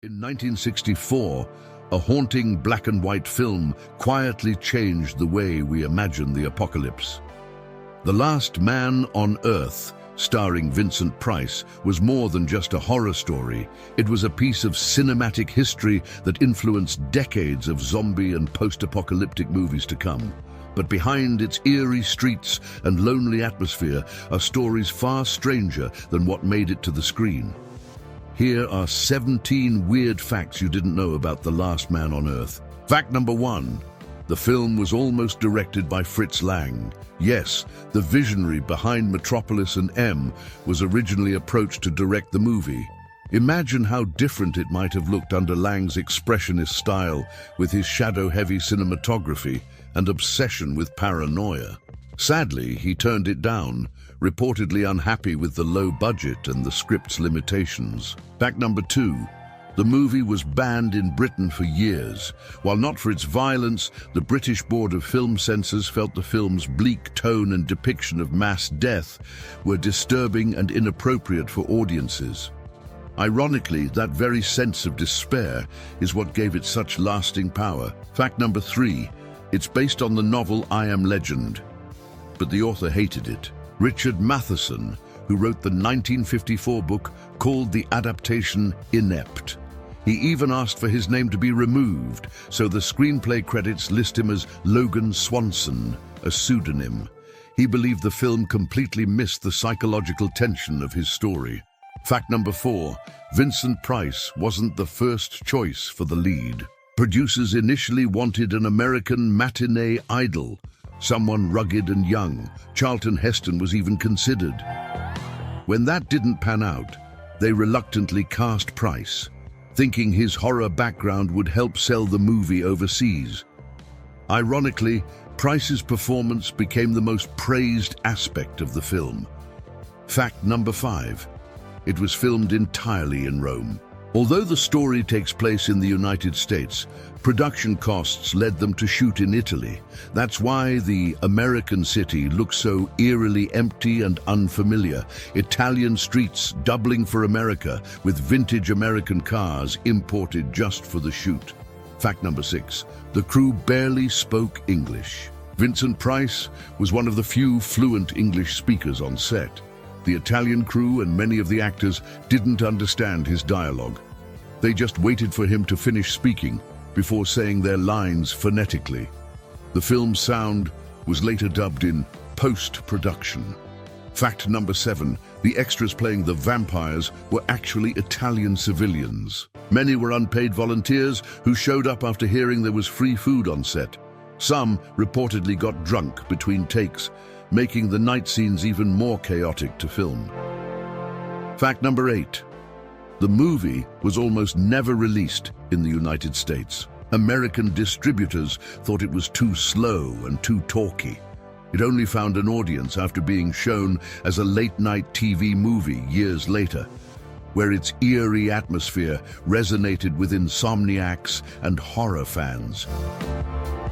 In 1964, a haunting black and white film quietly changed the way we imagine the apocalypse. The Last Man on Earth, starring Vincent Price, was more than just a horror story. It was a piece of cinematic history that influenced decades of zombie and post-apocalyptic movies to come. But behind its eerie streets and lonely atmosphere are stories far stranger than what made it to the screen. Here are 17 weird facts you didn't know about The Last Man on Earth. Fact number 1. The film was almost directed by Fritz Lang. Yes, the visionary behind Metropolis and M was originally approached to direct the movie. Imagine how different it might have looked under Lang's expressionist style, with his shadow-heavy cinematography and obsession with paranoia. Sadly, he turned it down, reportedly unhappy with the low budget and the script's limitations. Fact number 2. The movie was banned in Britain for years. While not for its violence, the British Board of Film Censors felt the film's bleak tone and depiction of mass death were disturbing and inappropriate for audiences. Ironically, that very sense of despair is what gave it such lasting power. Fact number 3. It's based on the novel I Am Legend, but the author hated it. Richard Matheson, who wrote the 1954 book, called the adaptation inept. He even asked for his name to be removed, so the screenplay credits list him as Logan Swanson, a pseudonym. He believed the film completely missed the psychological tension of his story. Fact number 4. Vincent Price wasn't the first choice for the lead. Producers initially wanted an American matinee idol, someone rugged and young. Charlton Heston was even considered. When that didn't pan out, they reluctantly cast Price, thinking his horror background would help sell the movie overseas. Ironically, Price's performance became the most praised aspect of the film. Fact number 5. It was filmed entirely in Rome. Although the story takes place in the United States, production costs led them to shoot in Italy. That's why the American city looks so eerily empty and unfamiliar. Italian streets doubling for America, with vintage American cars imported just for the shoot. Fact number 6. The crew barely spoke English. Vincent Price was one of the few fluent English speakers on set. The Italian crew and many of the actors didn't understand his dialogue. They just waited for him to finish speaking before saying their lines phonetically. The film's sound was later dubbed in post-production. Fact number 7. The extras playing the vampires were actually Italian civilians. Many were unpaid volunteers who showed up after hearing there was free food on set. Some reportedly got drunk between takes, making the night scenes even more chaotic to film. Fact number 8. The movie was almost never released in the United States. American distributors thought it was too slow and too talky. It only found an audience after being shown as a late-night TV movie years later, where its eerie atmosphere resonated with insomniacs and horror fans.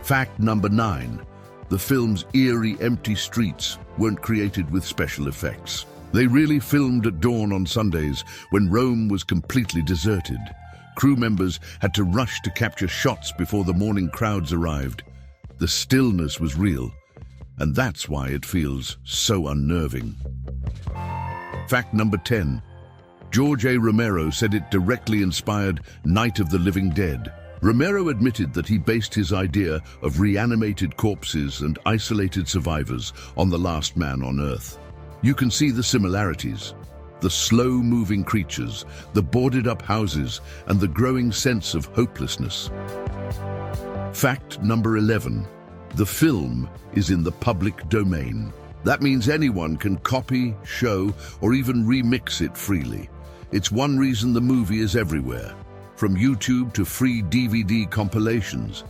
Fact number 9. The film's eerie, empty streets weren't created with special effects. They really filmed at dawn on Sundays when Rome was completely deserted. Crew members had to rush to capture shots before the morning crowds arrived. The stillness was real, and that's why it feels so unnerving. Fact number 10. George A. Romero said it directly inspired Night of the Living Dead. Romero admitted that he based his idea of reanimated corpses and isolated survivors on The Last Man on Earth. You can see the similarities: the slow-moving creatures, the boarded-up houses, and the growing sense of hopelessness. Fact number 11. The film is in the public domain. That means anyone can copy, show, or even remix it freely. It's one reason the movie is everywhere, from YouTube to free DVD compilations.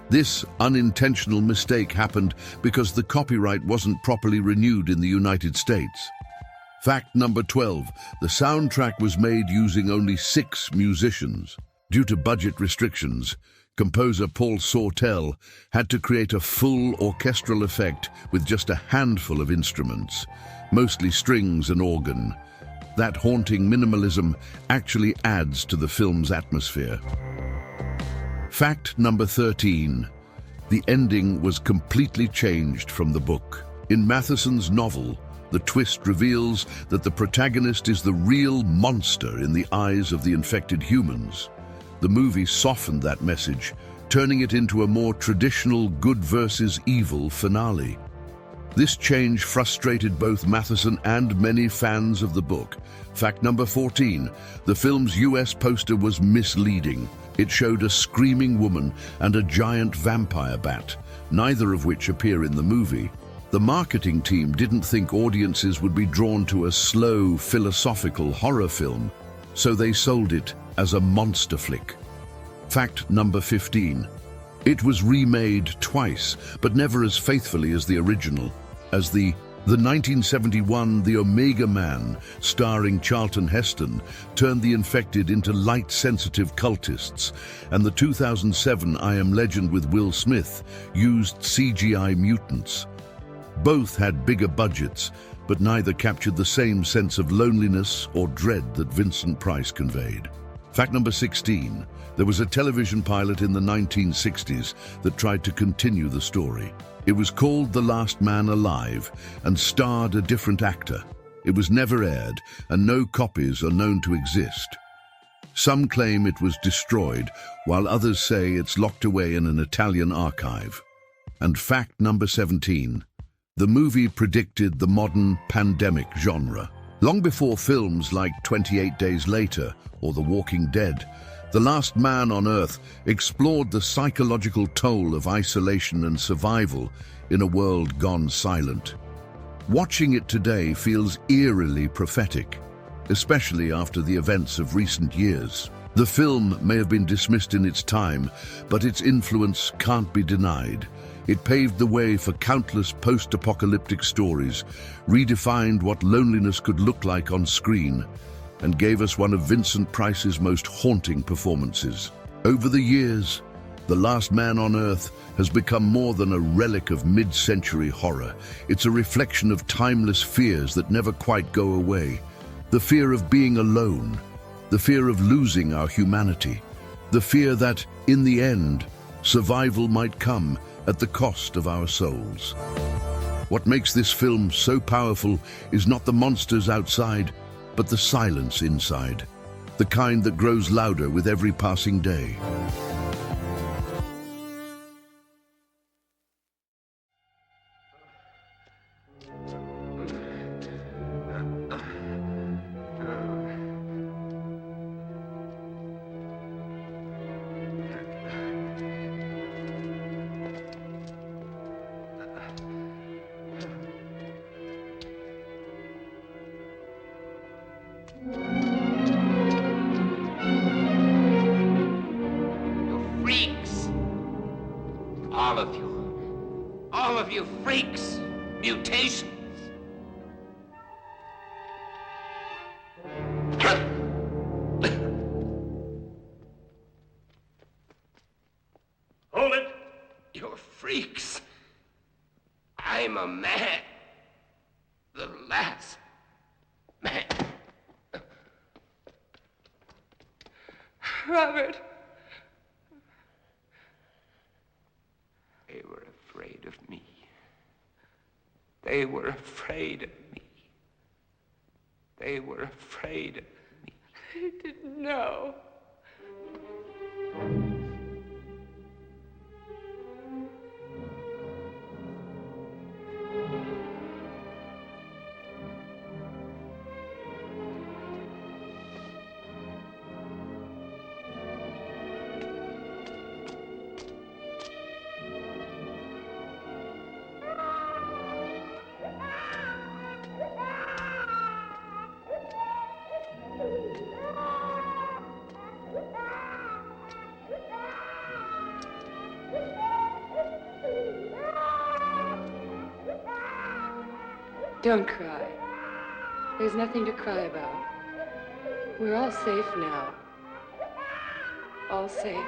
This unintentional mistake happened because the copyright wasn't properly renewed in the United States. Fact number 12. The soundtrack was made using only 6 musicians. Due to budget restrictions, composer Paul Sortel had to create a full orchestral effect with just a handful of instruments, mostly strings and organ. That haunting minimalism actually adds to the film's atmosphere. Fact number 13. The ending was completely changed from the book. In Matheson's novel, the twist reveals that the protagonist is the real monster in the eyes of the infected humans. The movie softened that message, turning it into a more traditional good versus evil finale. This change frustrated both Matheson and many fans of the book. Fact number 14. The film's US poster was misleading. It showed a screaming woman and a giant vampire bat, neither of which appear in the movie. The marketing team didn't think audiences would be drawn to a slow, philosophical horror film, so they sold it as a monster flick. Fact number 15. It was remade twice, but never as faithfully as the original. As the 1971 The Omega Man, starring Charlton Heston, turned the infected into light-sensitive cultists, and the 2007 I Am Legend with Will Smith used CGI mutants. Both had bigger budgets, but neither captured the same sense of loneliness or dread that Vincent Price conveyed. Fact number 16. There was a television pilot in the 1960s that tried to continue the story. It was called The Last Man Alive and starred a different actor. It was never aired, and no copies are known to exist. Some claim it was destroyed, while others say it's locked away in an Italian archive. And fact number 17. The movie predicted the modern pandemic genre. Long before films like 28 Days Later or The Walking Dead, The Last Man on Earth explored the psychological toll of isolation and survival in a world gone silent. Watching it today feels eerily prophetic, especially after the events of recent years. The film may have been dismissed in its time, but its influence can't be denied. It paved the way for countless post-apocalyptic stories, redefined what loneliness could look like on screen, and gave us one of Vincent Price's most haunting performances. Over the years, The Last Man on Earth has become more than a relic of mid-century horror. It's a reflection of timeless fears that never quite go away. The fear of being alone, the fear of losing our humanity, the fear that, in the end, survival might come at the cost of our souls. What makes this film so powerful is not the monsters outside, but the silence inside, the kind that grows louder with every passing day. All of you freaks, mutations. Hold it. You're freaks. I'm a man. The last man. Robert. They were afraid of me. They were afraid of me. They were afraid of me. I didn't know. Don't cry. There's nothing to cry about. We're all safe now. All safe.